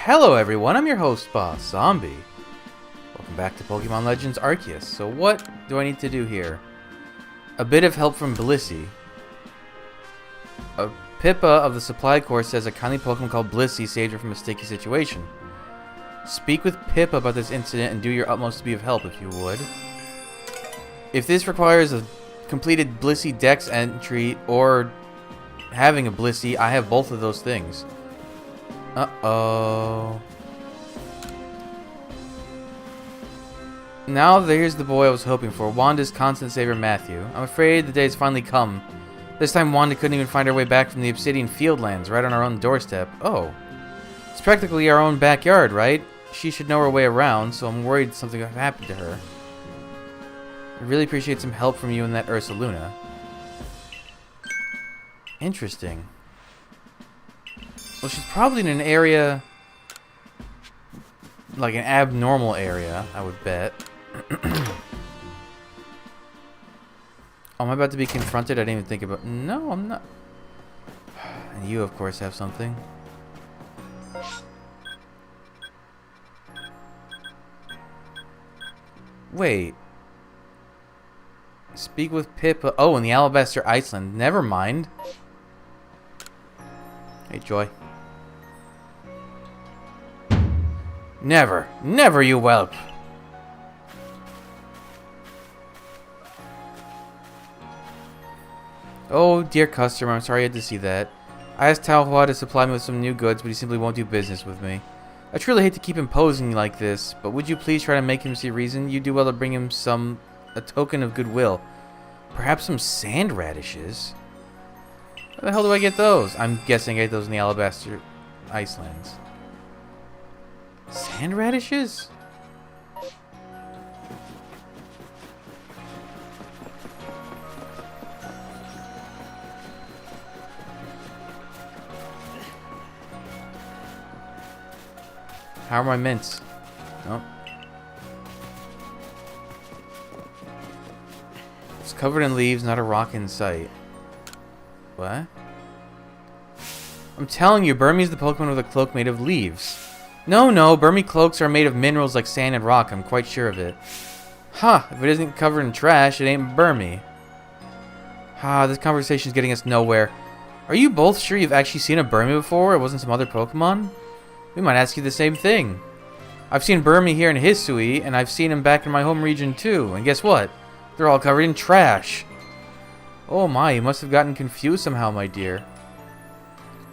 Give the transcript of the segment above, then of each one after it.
Hello everyone, I'm your host, Boss Zombie. Welcome back to Pokemon Legends Arceus. So what do I need to do here? A bit of help from Blissey. Pippa of the Supply Corps says a kindly Pokemon called Blissey saved her from a sticky situation. Speak with Pippa about this incident and do your utmost to be of help if you would. If this requires a completed Blissey Dex entry or having a Blissey, I have both of those things. Uh-oh. Now there's the boy I was hoping for, Wanda's constant savior Matthew. I'm afraid the day has finally come. This time Wanda couldn't even find her way back from the Obsidian Fieldlands, right on our own doorstep. Oh. It's practically our own backyard, right? She should know her way around, so I'm worried something happened to her. I really appreciate some help from you and that Ursaluna. Interesting. Well, she's probably in an area, like an abnormal area, I would bet. Oh, am I about to be confronted? I didn't even think about... No, I'm not. And you, of course, have something. Wait. Speak with Pippa. Oh, in the Alabaster Iceland. Never mind. Hey, Joy. Never. Never, you whelp. Oh, dear customer, I'm sorry you had to see that. I asked Tao Hua to supply me with some new goods, but he simply won't do business with me. I truly hate to keep imposing like this, but would you please try to make him see reason? You do well to bring him a token of goodwill. Perhaps some sand radishes? Where the hell do I get those? I'm guessing I get those in the Alabaster Icelands. Sand radishes? How are my mints? Nope. It's covered in leaves, not a rock in sight. What? I'm telling you, Burmy's the Pokemon with a cloak made of leaves. No, Burmy cloaks are made of minerals like sand and rock, I'm quite sure of it. Huh, if it isn't covered in trash, it ain't Burmy. This conversation's getting us nowhere. Are you both sure you've actually seen a Burmy before? It wasn't some other Pokemon? We might ask you the same thing. I've seen Burmy here in Hisui, and I've seen him back in my home region too, and guess what? They're all covered in trash. Oh my, you must have gotten confused somehow, my dear.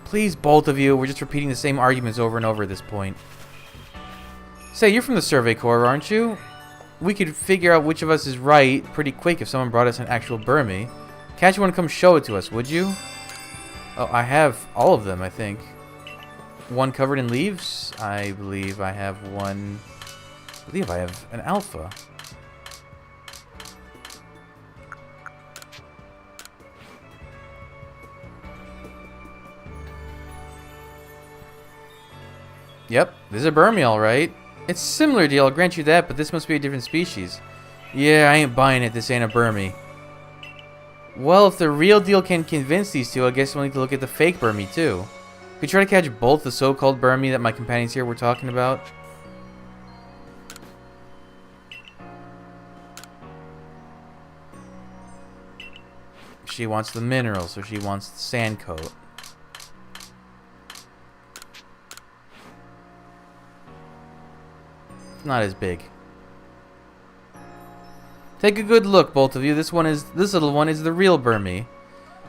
Please, both of you, we're just repeating the same arguments over and over at this point. Say, you're from the Survey Corps, aren't you? We could figure out which of us is right pretty quick if someone brought us an actual Burmy. Can't you want to come show it to us, would you? Oh, I have all of them, I think. One covered in leaves? I believe I have one... I believe I have an alpha. Yep, this is a Burmy, alright. It's a similar deal, I'll grant you that, but this must be a different species. Yeah, I ain't buying it, this ain't a Burmy. Well, if the real deal can convince these two, I guess we'll need to look at the fake Burmy, too. Could you try to catch both the so-called Burmy that my companions here were talking about? She wants the mineral, so she wants the sand coat. Not as big. Take a good look, both of you. This little one is the real Burmy.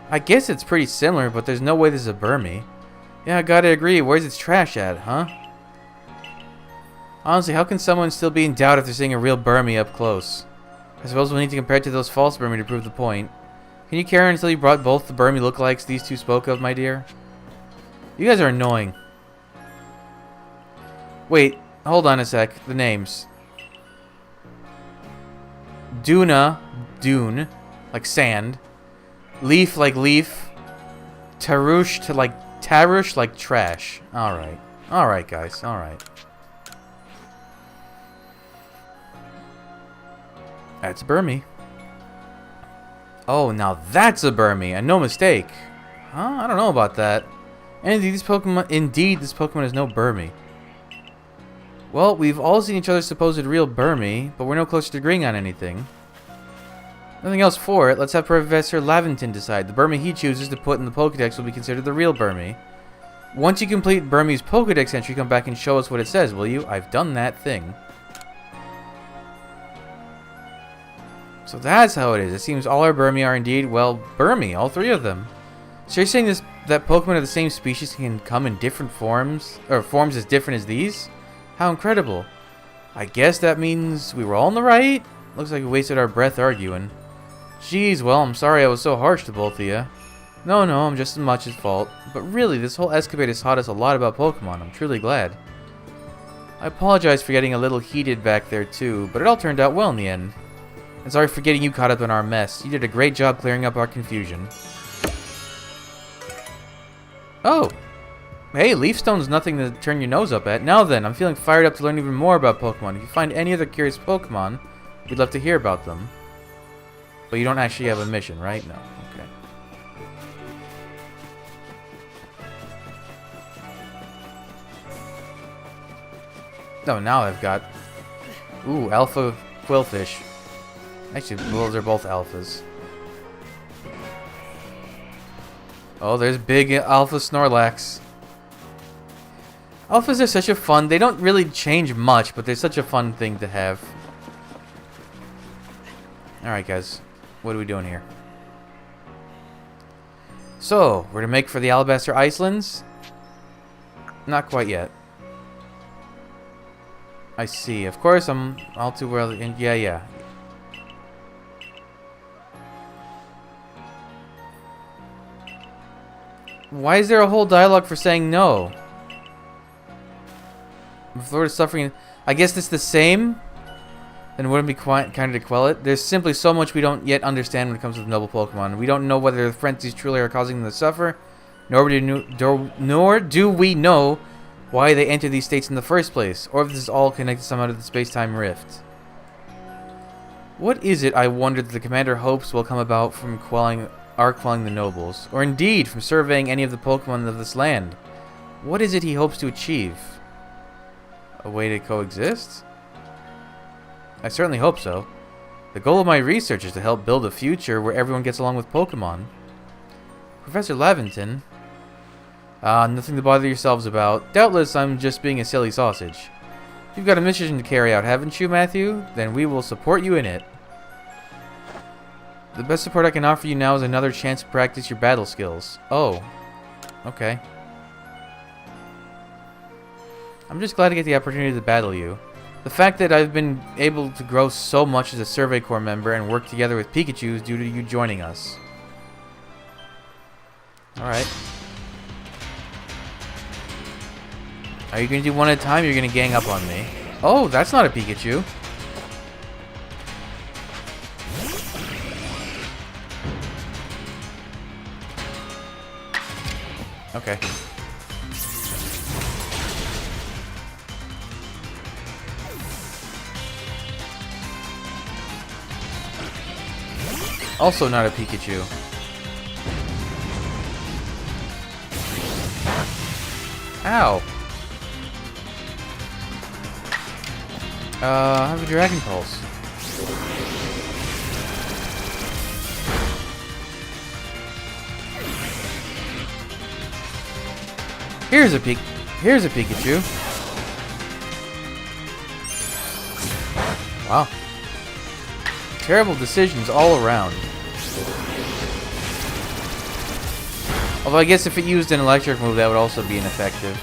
I guess it's pretty similar, but there's no way this is a Burmy. Yeah, I gotta agree. Where's its trash at, huh? Honestly, how can someone still be in doubt if they're seeing a real Burmy up close? I suppose we'll need to compare it to those false Burmy to prove the point. Can you carry on until you brought both the Burmy lookalikes these two spoke of, my dear? You guys are annoying. Wait, hold on a sec. The names. Duna, dune, like sand. Leaf, like leaf. Tarush, to like Tarush, like trash. Alright. Alright, guys. Alright. That's a Burmy. Oh, now that's a Burmy, and no mistake. Huh? I don't know about that. Indeed, this Pokemon is no Burmy. Well, we've all seen each other's supposed real Burmy, but we're no closer to agreeing on anything. Nothing else for it. Let's have Professor Laventon decide. The Burmy he chooses to put in the Pokédex will be considered the real Burmy. Once you complete Burmy's Pokédex entry, come back and show us what it says, will you? I've done that thing. So that's how it is. It seems all our Burmy are indeed, well, Burmy, all three of them. So you're saying that Pokemon of the same species can come in different forms, or forms as different as these? How incredible. I guess that means we were all in the right? Looks like we wasted our breath arguing. Jeez, well, I'm sorry I was so harsh to both of you. No, I'm just as much at fault. But really, this whole escapade has taught us a lot about Pokemon. I'm truly glad. I apologize for getting a little heated back there too, but it all turned out well in the end. And sorry for getting you caught up in our mess. You did a great job clearing up our confusion. Oh! Hey, Leaf Stone's nothing to turn your nose up at. Now then, I'm feeling fired up to learn even more about Pokemon. If you find any other curious Pokemon, we'd love to hear about them. But you don't actually have a mission, right? No. Okay. Oh, now I've got... Ooh, Alpha Quillfish. Actually, those are both Alphas. Oh, there's big Alpha Snorlax. Alphas are such a fun... They don't really change much, but they're such a fun thing to have. Alright, guys. What are we doing here? So, we're to make for the Alabaster Icelands? Not quite yet. I see. Of course, I'm all too well... Yeah. Why is there a whole dialogue for saying no? If Lord is suffering... I guess it's the same? Then wouldn't it be kind of to quell it? There's simply so much we don't yet understand when it comes to the noble Pokemon. We don't know whether the frenzies truly are causing them to suffer, nor do we know why they enter these states in the first place, or if this is all connected somehow to the space-time rift. What is it, I wonder, that the commander hopes will come about from quelling the nobles, or indeed from surveying any of the Pokemon of this land? What is it he hopes to achieve? A way to coexist? I certainly hope so. The goal of my research is to help build a future where everyone gets along with Pokemon. Professor Laventon? Nothing to bother yourselves about. Doubtless I'm just being a silly sausage. You've got a mission to carry out, haven't you, Matthew? Then we will support you in it. The best support I can offer you now is another chance to practice your battle skills. Oh. Okay. I'm just glad to get the opportunity to battle you. The fact that I've been able to grow so much as a Survey Corps member and work together with Pikachu is due to you joining us. Alright. Are you going to do one at a time or are you going to gang up on me? Oh, that's not a Pikachu. Okay. Also not a Pikachu. Ow. I have a Dragon Pulse. Here's a Pikachu. Wow. Terrible decisions all around. Although I guess if it used an electric move, that would also be ineffective.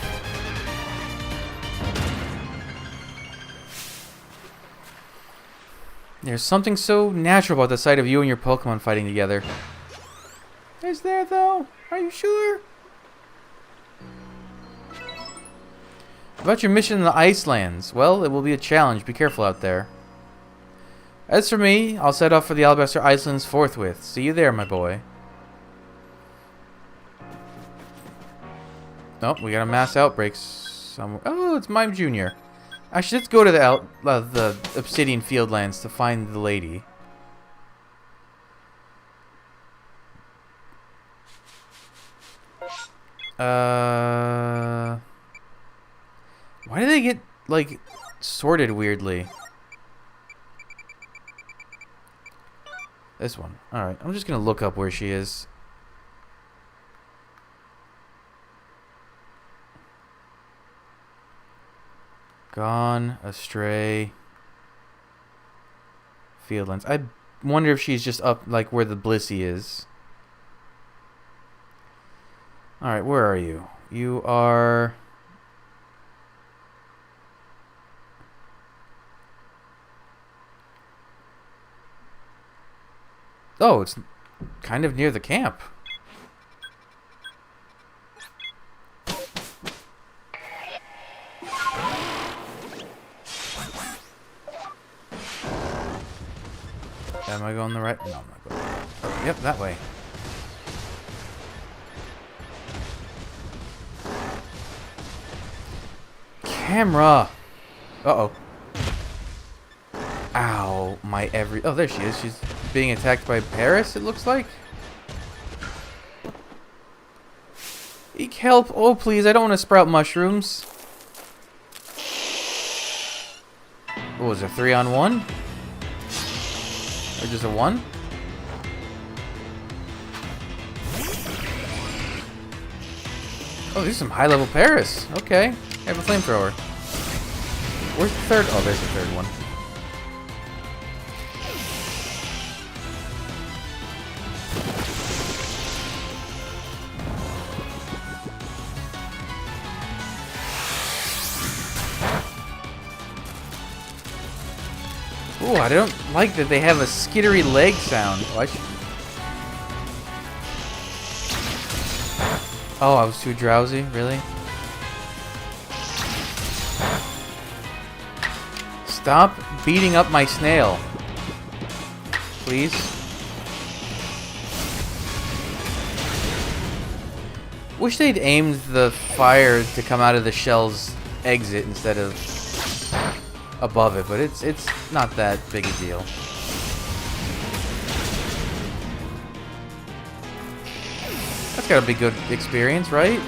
There's something so natural about the sight of you and your Pokemon fighting together. Is there, though? Are you sure? About your mission in the Icelands. Well, it will be a challenge. Be careful out there. As for me, I'll set off for the Alabaster Icelands forthwith. See you there, my boy. Oh, we got a mass outbreak somewhere. Oh, it's Mime Jr. Actually, let's go to the Obsidian Fieldlands to find the lady. Why do they get, like, sorted weirdly. This one. Alright, I'm just gonna look up where she is. Gone, astray. Fieldlands. I wonder if she's just up like where the Blissey is. Alright, where are you? You are... Oh, it's kind of near the camp. Am I going the right? No, I'm not going. Oh, yep, that way. Camera. Uh-oh. Ow, my every... Oh, there she is. She's being attacked by Paris, it looks like. Eek, help. Oh, please, I don't want to sprout mushrooms. What was it, 3-on-1? Or just a 1? Oh, there's some high-level Paris. Okay. I have a flamethrower. Where's the third? Oh, there's the third one. Ooh, I don't like that they have a skittery leg sound. Oh, I was too drowsy? Really? Stop beating up my snail. Please. Wish they'd aimed the fire to come out of the shell's exit instead of above it, but it's not that big a deal. That's gotta be good experience, right?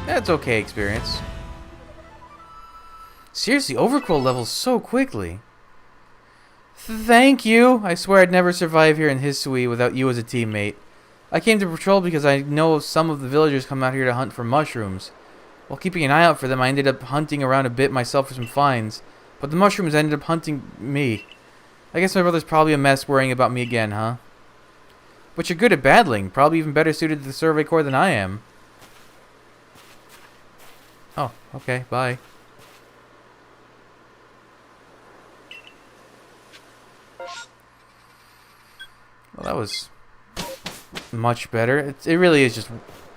That's okay experience. Seriously, Overcrow levels so quickly. Thank you! I swear I'd never survive here in Hisui without you as a teammate. I came to patrol because I know some of the villagers come out here to hunt for mushrooms. While keeping an eye out for them, I ended up hunting around a bit myself for some finds. But the mushrooms ended up hunting me. I guess my brother's probably a mess worrying about me again, huh? But you're good at battling. Probably even better suited to the Survey Corps than I am. Oh, okay, bye. Well, that was much better. It really is just...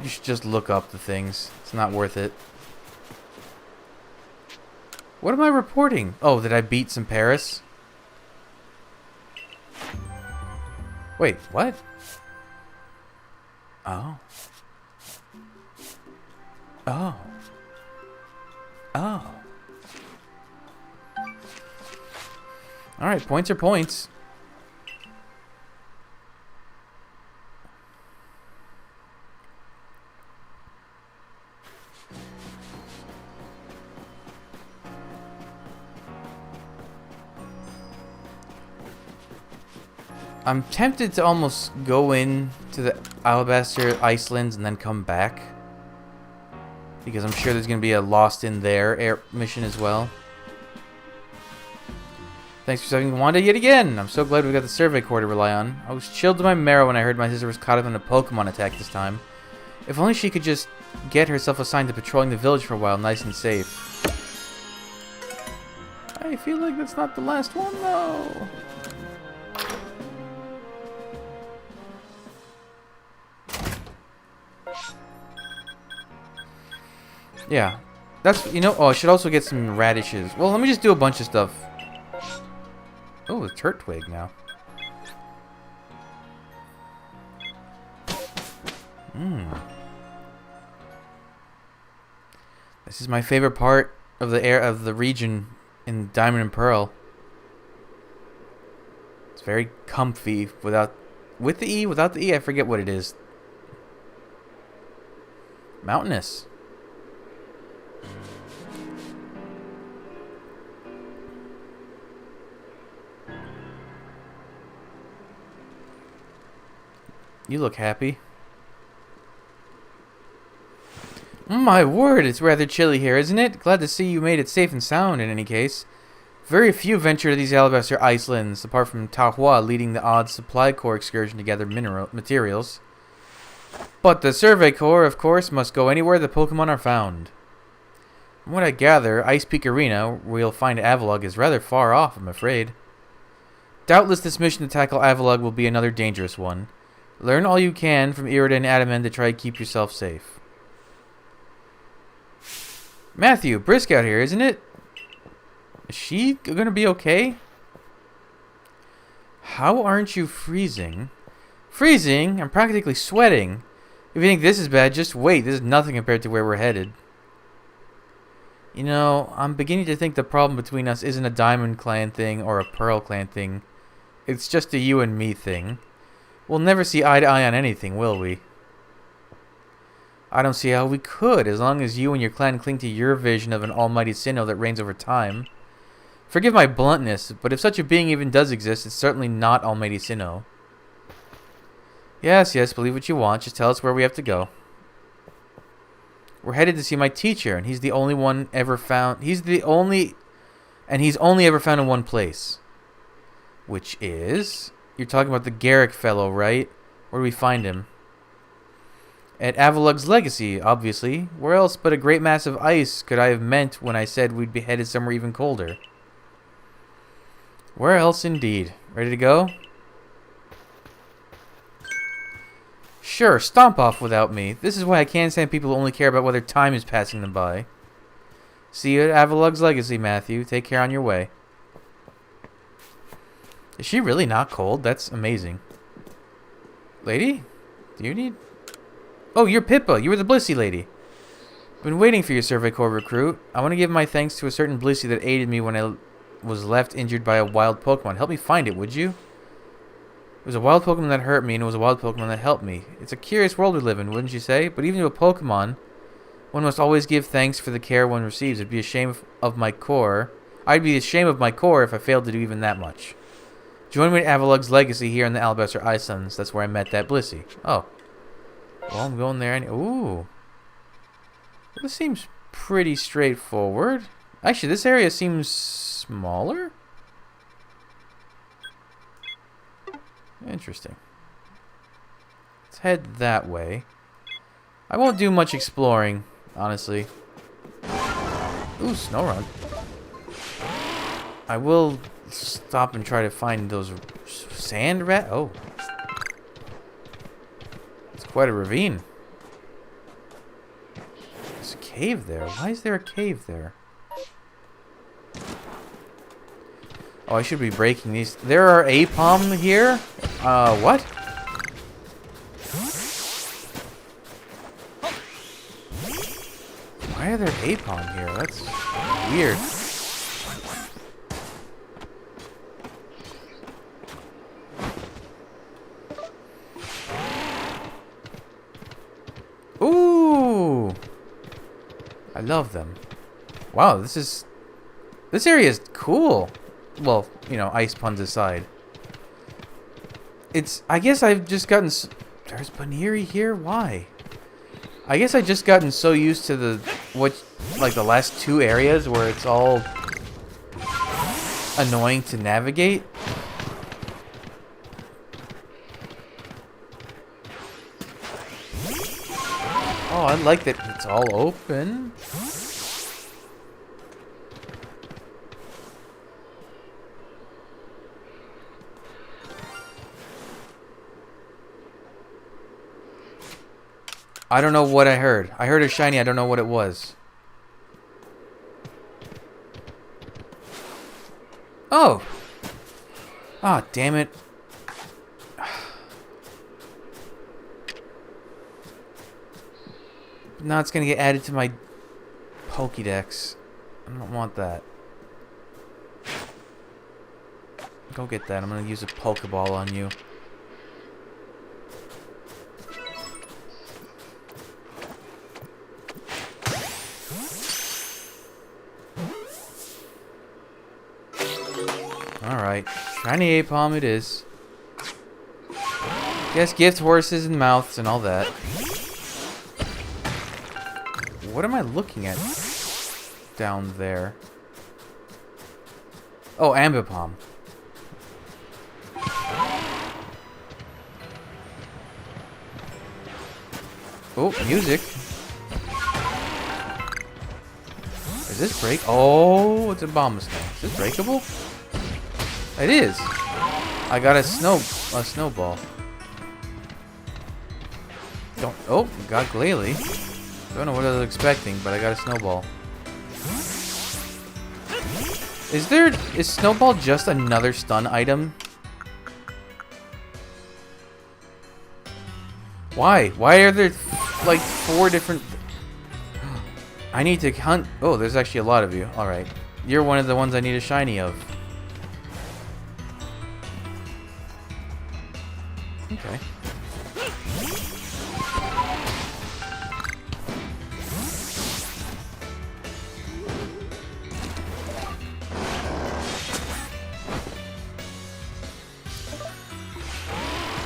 You should just look up the things. It's not worth it. What am I reporting? Oh, that I beat some Paris? Wait, what? Oh. Oh. Oh. Alright, points are points. I'm tempted to almost go in to the Alabaster Icelands and then come back. Because I'm sure there's going to be a Lost in There air mission as well. Thanks for saving Wanda yet again. I'm so glad we got the Survey Corps to rely on. I was chilled to my marrow when I heard my sister was caught up in a Pokemon attack this time. If only she could just get herself assigned to patrolling the village for a while, nice and safe. I feel like that's not the last one, though. Yeah, that's, you know, oh, I should also get some radishes. Well, let me just do a bunch of stuff. Oh, it's Turtwig now. This is my favorite part of the region in Diamond and Pearl. It's very comfy with the E, without the E, I forget what it is. Mountainous. You look happy. My word, it's rather chilly here, isn't it? Glad to see you made it safe and sound in any case. Very few venture to these alabaster icelands, apart from Tahua leading the odd supply corps excursion to gather materials. But the survey corps, of course, must go anywhere the Pokemon are found. From what I gather, Ice Peak Arena, where you'll find Avalugg, is rather far off, I'm afraid. Doubtless this mission to tackle Avalugg will be another dangerous one. Learn all you can from Irida and Adaman to try to keep yourself safe. Matthew, brisk out here, isn't it? Is she gonna be okay? How aren't you freezing? Freezing? I'm practically sweating. If you think this is bad, just wait. This is nothing compared to where we're headed. You know, I'm beginning to think the problem between us isn't a Diamond Clan thing or a Pearl Clan thing. It's just a you and me thing. We'll never see eye to eye on anything, will we? I don't see how we could, as long as you and your clan cling to your vision of an almighty Sinnoh that reigns over time. Forgive my bluntness, but if such a being even does exist, it's certainly not Almighty Sinnoh. Yes, believe what you want. Just tell us where we have to go. We're headed to see my teacher, and he's the only one ever found. He's only ever found in one place. Which is... You're talking about the Garrick fellow, right? Where do we find him? At Avalugg's Legacy, obviously. Where else but a great mass of ice could I have meant when I said we'd be headed somewhere even colder? Where else indeed? Ready to go? Sure, stomp off without me. This is why I can't stand people who only care about whether time is passing them by. See you at Avalugg's Legacy, Matthew. Take care on your way. Is she really not cold? That's amazing. Lady? Do you need... Oh, you're Pippa. You were the Blissey lady. Been waiting for your Survey Corps recruit. I want to give my thanks to a certain Blissey that aided me when I was left injured by a wild Pokemon. Help me find it, would you? It was a wild Pokemon that hurt me, and it was a wild Pokemon that helped me. It's a curious world we live in, wouldn't you say? But even to a Pokemon, one must always give thanks for the care one receives. It'd be a shame of my core. I'd be ashamed of my core if I failed to do even that much. Join me at Avalugg's Legacy here in the Alabaster Icelands. That's where I met that Blissey. Oh. Well, I'm going there. Ooh. This seems pretty straightforward. Actually, this area seems smaller. Interesting. Let's head that way. I won't do much exploring, honestly. Ooh, Snorunt. I will stop and try to find those sand rat. Oh. It's quite a ravine. There's a cave there. Why is there a cave there? Oh, I should be breaking these. There are Apom here? What? Why are there Apom here? That's weird. Ooh! I love them. Wow, this area is cool. Well, you know, ice puns aside. I guess I've just gotten... There's Baniri here? Why? I guess I've just gotten so used to the last two areas where it's all annoying to navigate. Oh, I like that it's all open. I don't know what I heard. I heard a shiny. I don't know what it was. Oh. Ah, damn it. Now it's going to get added to my Pokédex. I don't want that. Go get that. I'm going to use a Pokeball on you. Alright, shiny Apom it is. Yes, gift horses and mouths and all that. What am I looking at down there? Oh, Ambipom. Oh, music. Is this break? Oh, it's a bomb snow. Is this breakable? It is. I got a snowball. Don't. Oh, got Glalie. Don't know what I was expecting, but I got a snowball. Is snowball just another stun item? Why? Why are there like 4 different? I need to hunt. Oh, there's actually a lot of you. All right, you're one of the ones I need a shiny of. Okay.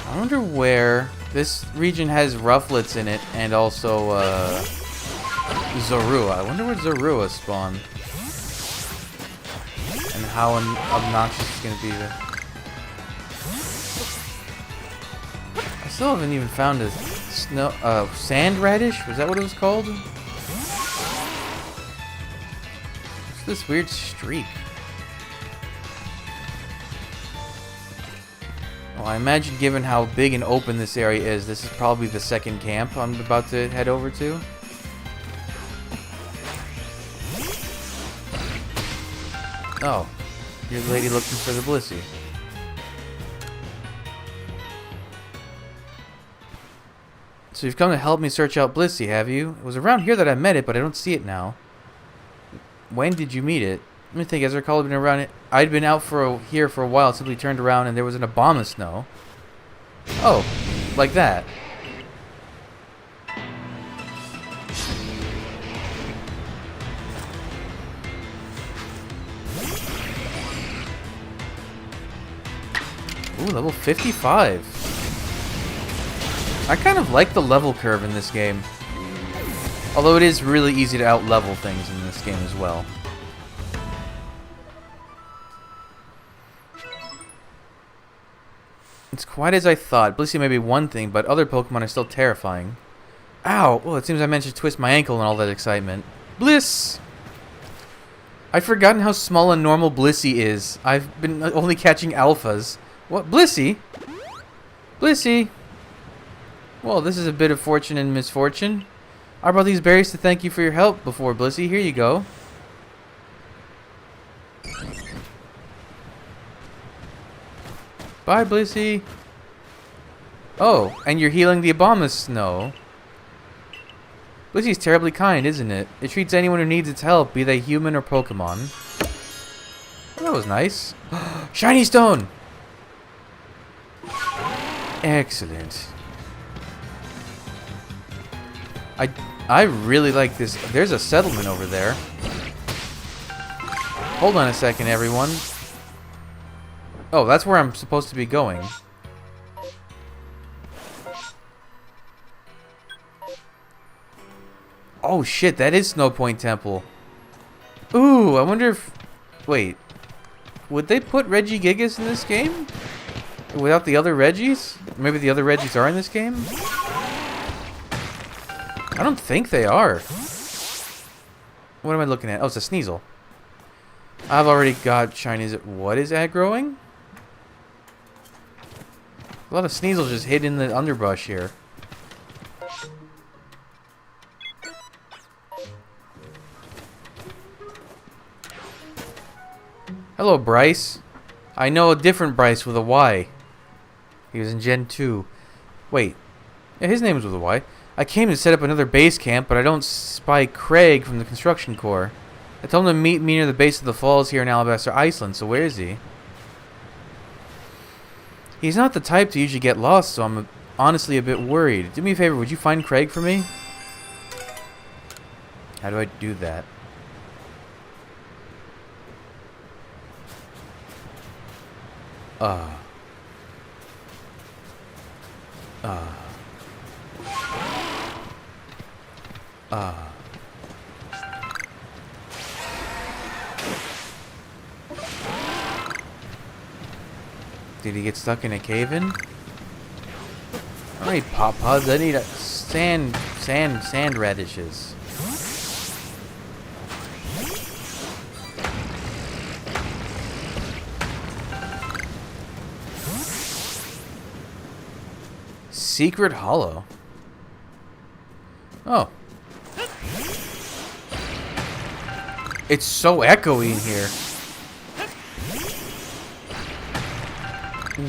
I wonder where this region has Rufflets in it, and also Zorua. I wonder where Zorua spawned, and how obnoxious it's gonna be. I still haven't even found a sand radish. Was that what it was called? What's this weird streak? Well, I imagine given how big and open this area is, this is probably the second camp I'm about to head over to. Oh, you're the lady looking for the Blissey. So you've come to help me search out Blissey, have you? It was around here that I met it, but I don't see it now. When did you meet it? Let me think. As I recall, I'd been around it. I'd been out here for a while. Simply turned around and there was an Abomasnow. Oh, like that. Ooh, level 55. I kind of like the level curve in this game. Although it is really easy to out-level things in this game as well. It's quite as I thought. Blissey may be one thing, but other Pokemon are still terrifying. Ow! Well, it seems I managed to twist my ankle in all that excitement. Bliss! I've forgotten how small a normal Blissey is. I've been only catching alphas. What? Blissey? Blissey! Well, this is a bit of fortune and misfortune. I brought these berries to thank you for your help before, Blissey. Here you go. Bye, Blissey. Oh, and you're healing the Abomasnow. Blissey's terribly kind, isn't it? It treats anyone who needs its help, be they human or Pokemon. Well, that was nice. Shiny stone! Excellent. I really like this. There's a settlement over there. Hold on a second, everyone. Oh, that's where I'm supposed to be going. Oh shit, that is Snow Point Temple. Ooh, I wonder if... Wait. Would they put Regigigas in this game? Without the other Regis? Maybe the other Regis are in this game? I don't think they are. What am I looking at? Oh, it's a Sneasel. I've already got shinies. What is aggroing? A lot of Sneasels just hid in the underbrush here. Hello, Bryce. I know a different Bryce with a Y. He was in Gen 2. Wait. Yeah, his name was with a Y. I came to set up another base camp, but I don't spy Craig from the construction corps. I told him to meet me near the base of the falls here in Alabaster, Iceland, so where is he? He's not the type to usually get lost, so I'm honestly a bit worried. Do me a favor, would you find Craig for me? How do I do that? Did he get stuck in a cave-in? I don't need pop pods. I need sand radishes. Secret hollow. Oh. It's so echoey in here.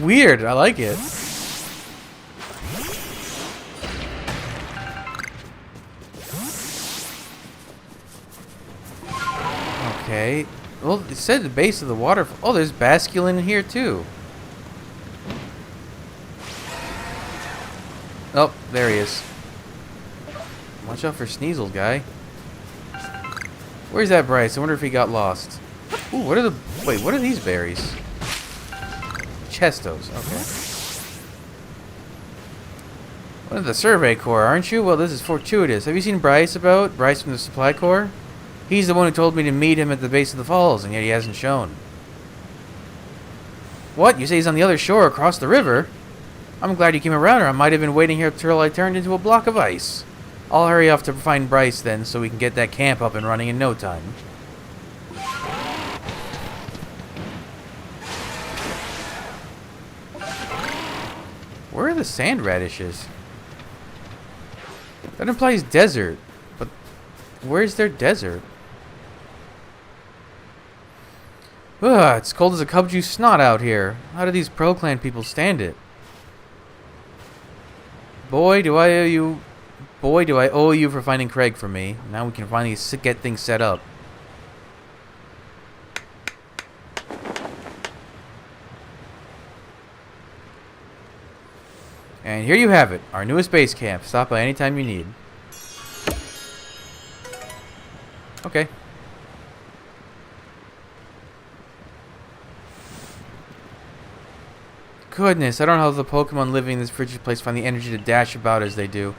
Weird, I like it. Okay. Well, it said the base of the waterfall. Oh, there's basculin in here too. Oh, there he is. Watch out for Sneasel, guy. Where's that Bryce? I wonder if he got lost. Ooh, what are the... Wait, what are these berries? Chestos, okay. One of the Survey Corps, aren't you? Well, this is fortuitous. Have you seen Bryce about? Bryce from the Supply Corps? He's the one who told me to meet him at the base of the falls, and yet he hasn't shown. What? You say he's on the other shore across the river? I'm glad you came around, or I might have been waiting here till I turned into a block of ice. I'll hurry off to find Bryce then, so we can get that camp up and running in no time. Where are the sand radishes? That implies desert, but where's their desert? Ugh, it's cold as a cub juice snot out here. How do these Pro Clan people stand it? Boy, do I owe you for finding Craig for me. Now we can finally get things set up. And here you have it, our newest base camp. Stop by anytime you need. Okay. Goodness, I don't know how the Pokemon living in this frigid place find the energy to dash about as they do.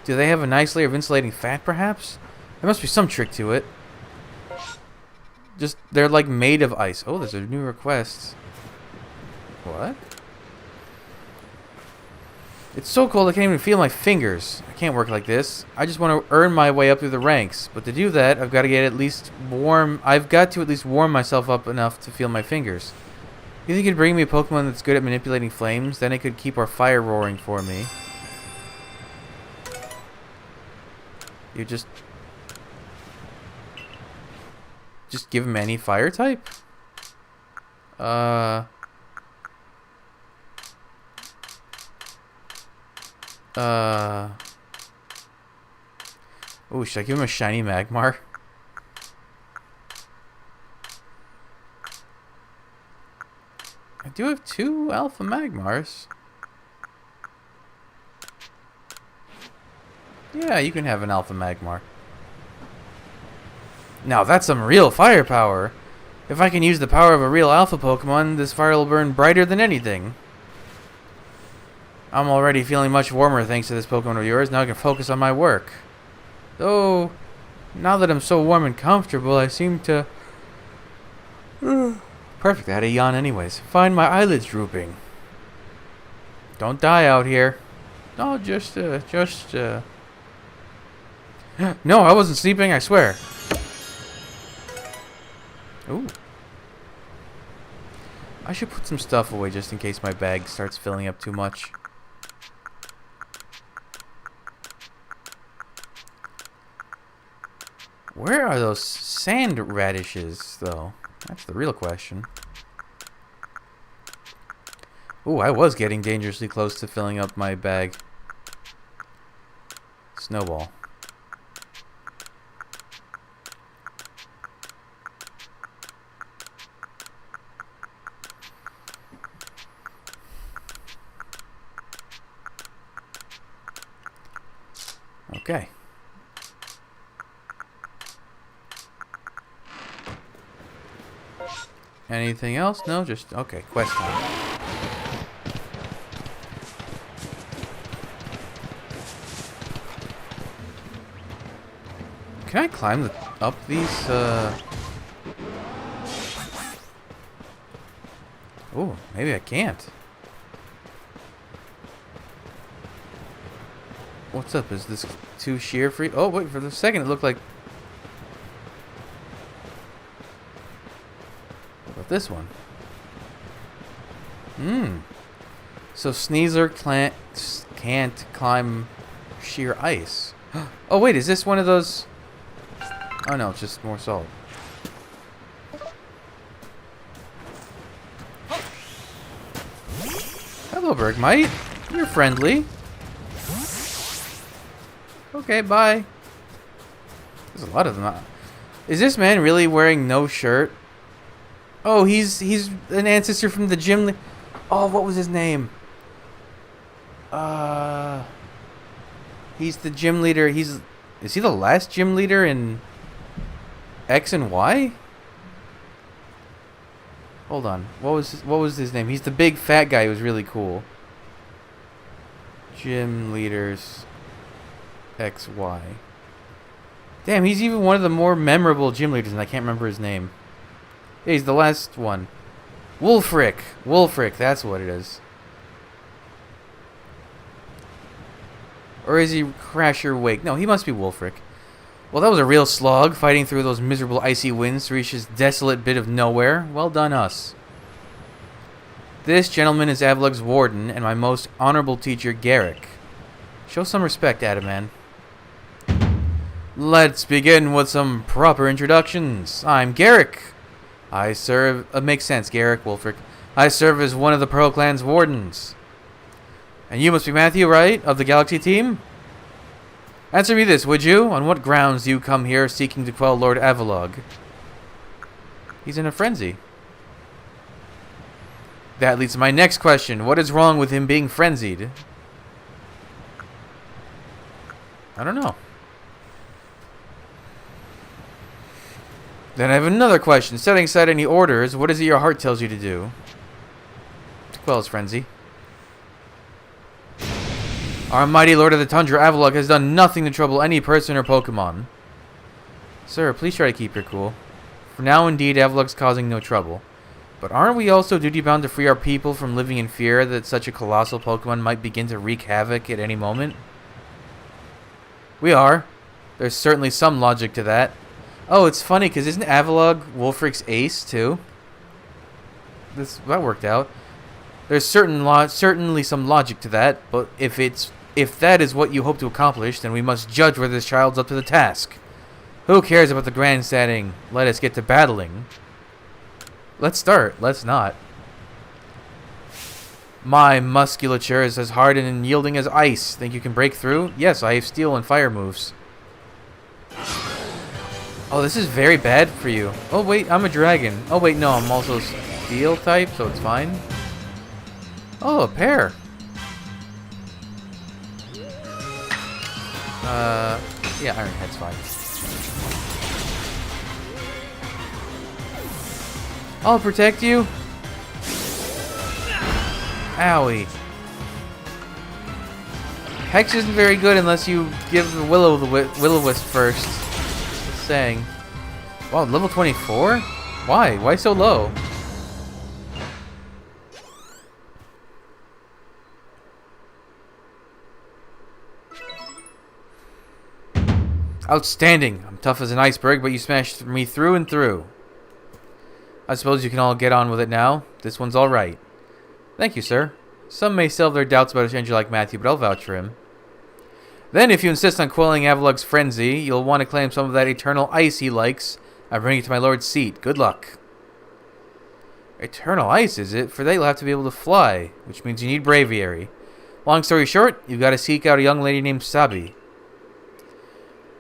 Do they have a nice layer of insulating fat, perhaps? There must be some trick to it. Just, they're like made of ice. Oh, there's a new request. What? It's so cold I can't even feel my fingers. I can't work like this. I just want to earn my way up through the ranks. But to do that, I've got to at least warm myself up enough to feel my fingers. You think you'd bring me a Pokemon that's good at manipulating flames? Then it could keep our fire roaring for me. You just give him any fire type? Oh, should I give him a shiny Magmar? I do have 2 Alpha Magmars. Yeah, you can have an Alpha Magmar. Now that's some real firepower. If I can use the power of a real Alpha Pokemon, this fire will burn brighter than anything. I'm already feeling much warmer thanks to this Pokemon of yours. Now I can focus on my work. Though, now that I'm so warm and comfortable, I seem to... Perfect, I had a yawn anyways. Find my eyelids drooping. Don't die out here. No, No, I wasn't sleeping, I swear. Ooh. I should put some stuff away just in case my bag starts filling up too much. Where are those sand radishes, though? That's the real question. Ooh, I was getting dangerously close to filling up my bag. Snowball. Okay. Anything else? No, just... Okay, quest time. Can I climb up these, Oh, maybe I can't. What's up? Is this too sheer free? Oh, wait, for the second it looked like... What about this one? So Sneasler can't climb sheer ice. Oh, wait, is this one of those... Oh, no, it's just more salt. Hello, Bergmite. You're friendly. Okay, bye. There's a lot of them. Is this man really wearing no shirt? Oh, he's an ancestor from the gym. Oh, what was his name? He's the gym leader. Is he the last gym leader in X and Y? Hold on. What was his name? He's the big fat guy who was really cool. Gym leaders XY. Damn, he's even one of the more memorable gym leaders, and I can't remember his name. Yeah, he's the last one. Wulfric. Wulfric, that's what it is. Or is he Crasher Wake? No, he must be Wulfric. Well, that was a real slog, fighting through those miserable icy winds to reach this desolate bit of nowhere. Well done, us. This gentleman is Avalug's warden, and my most honorable teacher, Garrick. Show some respect, Adaman. Let's begin with some proper introductions. I'm Garrick. I serve... makes sense, Garrick, Wulfric. I serve as one of the Pearl Clan's wardens. And you must be Matthew, right? Of the Galaxy team? Answer me this, would you? On what grounds do you come here seeking to quell Lord Avalug? He's in a frenzy. That leads to my next question. What is wrong with him being frenzied? I don't know. Then I have another question. Setting aside any orders, what is it your heart tells you to do? To quell his frenzy. Our mighty Lord of the Tundra, Avalug, has done nothing to trouble any person or Pokemon. Sir, please try to keep your cool. For now, indeed, Avalug's causing no trouble. But aren't we also duty-bound to free our people from living in fear that such a colossal Pokemon might begin to wreak havoc at any moment? We are. There's certainly some logic to that. Oh, it's funny, because isn't Avalug Wulfric's ace, too? That worked out. There's certainly some logic to that, but if that is what you hope to accomplish, then we must judge whether this child's up to the task. Who cares about the grandstanding? Let us get to battling. Let's start. Let's not. My musculature is as hard and yielding as ice. Think you can break through? Yes, I have steel and fire moves. Oh, this is very bad for you. Oh, wait, I'm a dragon. Oh, wait, no, I'm also steel type, so it's fine. Oh, a pear. Yeah, Iron Head's fine. I'll protect you. Owie. Hex isn't very good unless you give the Will-O-Wisp first. Just saying. Wow, level 24? Why? Why so low? Outstanding. I'm tough as an iceberg, but you smashed me through and through. I suppose you can all get on with it now. This one's all right. Thank you, sir. Some may still have their doubts about a stranger like Matthew, but I'll vouch for him. Then, if you insist on quelling Avalug's frenzy, you'll want to claim some of that eternal ice he likes. I bring it to my lord's seat. Good luck. Eternal ice, is it? For that you'll have to be able to fly, which means you need braviary. Long story short, you've got to seek out a young lady named Sabi.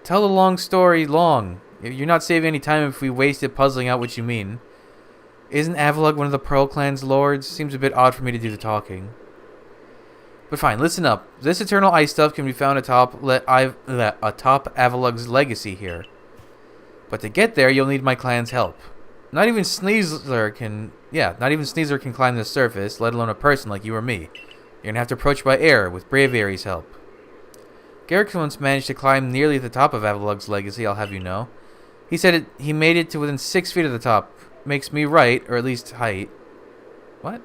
Tell the long story long. You're not saving any time if we waste it puzzling out what you mean. Isn't Avalug one of the Pearl Clan's lords? Seems a bit odd for me to do the talking. But fine, listen up. This eternal ice stuff can be found atop Avalug's legacy here. But to get there, you'll need my clan's help. Not even Sneasler can climb the surface, let alone a person like you or me. You're gonna have to approach by air with Braviary's help. Garrick once managed to climb nearly the top of Avalug's legacy, I'll have you know. He said he made it to within 6 feet of the top. Makes me right, or at least height. What?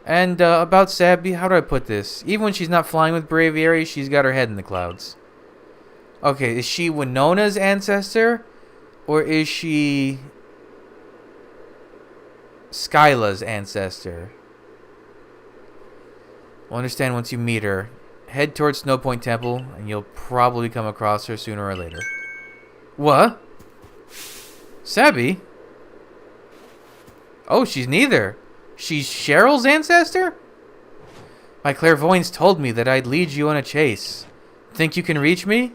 And about Sabby, how do I put this? Even when she's not flying with Braviary, she's got her head in the clouds. Okay, is she Winona's ancestor? Or is she Skyla's ancestor? We'll understand once you meet her. Head towards Snowpoint Temple, and you'll probably come across her sooner or later. What? Sabby? Oh, she's neither. She's Cheryl's ancestor? My clairvoyance told me that I'd lead you on a chase. Think you can reach me?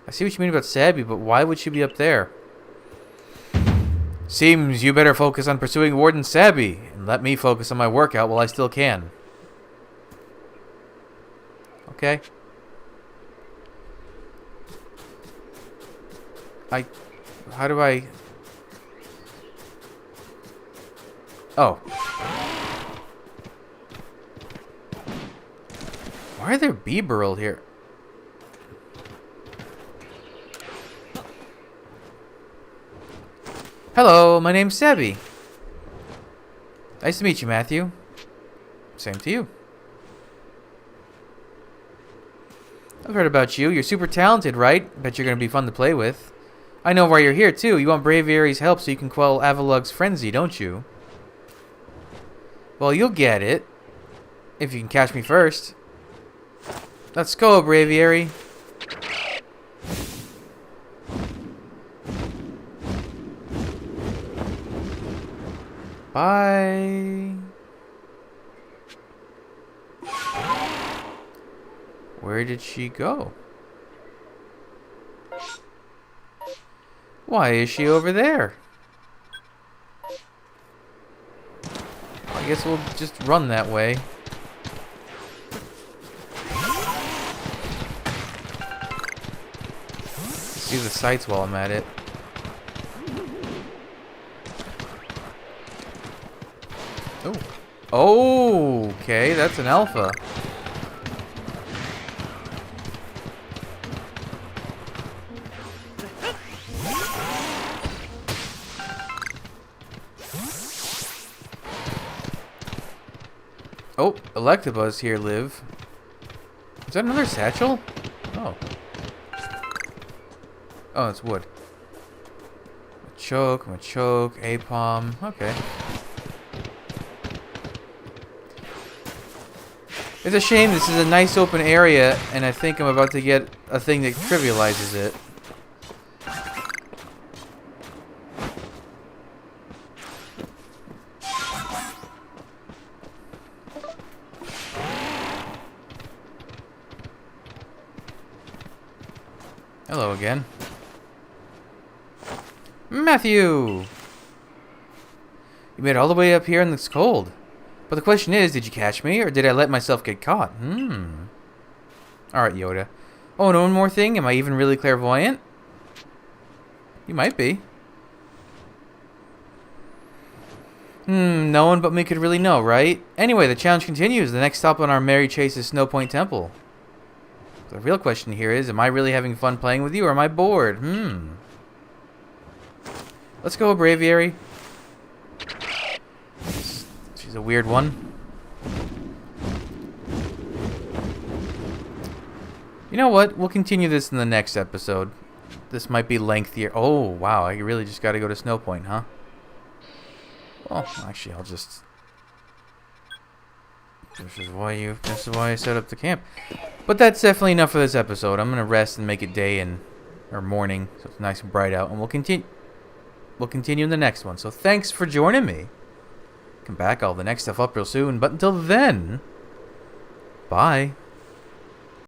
I see what you mean about Sabby, but why would she be up there? Seems you better focus on pursuing Warden Sabby, and let me focus on my workout while I still can. Okay. How do I... Oh. Why are there Beeburl here? Hello, my name's Sabby. Nice to meet you, Matthew. Same to you. I've heard about you. You're super talented, right? Bet you're gonna be fun to play with. I know why you're here, too. You want Braviary's help so you can quell Avalug's frenzy, don't you? Well, you'll get it. If you can catch me first. Let's go, Braviary. Bye. Where did she go? Why is she over there? I guess we'll just run that way. See the sights while I'm at it. Oh. Oh, okay, that's an alpha. Oh, Electabuzz here live. Is that another satchel? Oh. Oh, it's wood. Machoke, Apom. Okay. It's a shame this is a nice open area, and I think I'm about to get a thing that trivializes it. Hello again. Matthew! You made it all the way up here and it's cold. But the question is, did you catch me, or did I let myself get caught? Alright, Yoda. Oh, and one more thing. Am I even really clairvoyant? You might be. No one but me could really know, right? Anyway, the challenge continues. The next stop on our merry chase is Snowpoint Temple. The real question here is, am I really having fun playing with you, or am I bored? Let's go, Braviary. She's a weird one. You know what? We'll continue this in the next episode. This might be lengthier. Oh, wow. I really just got to go to Snowpoint, huh? Well, actually, I'll just... This is why I set up the camp. But that's definitely enough for this episode. I'm gonna rest and make it day or morning, so it's nice and bright out, and we'll continue in the next one. So thanks for joining me. Come back, I'll have the next stuff up real soon. But until then, bye.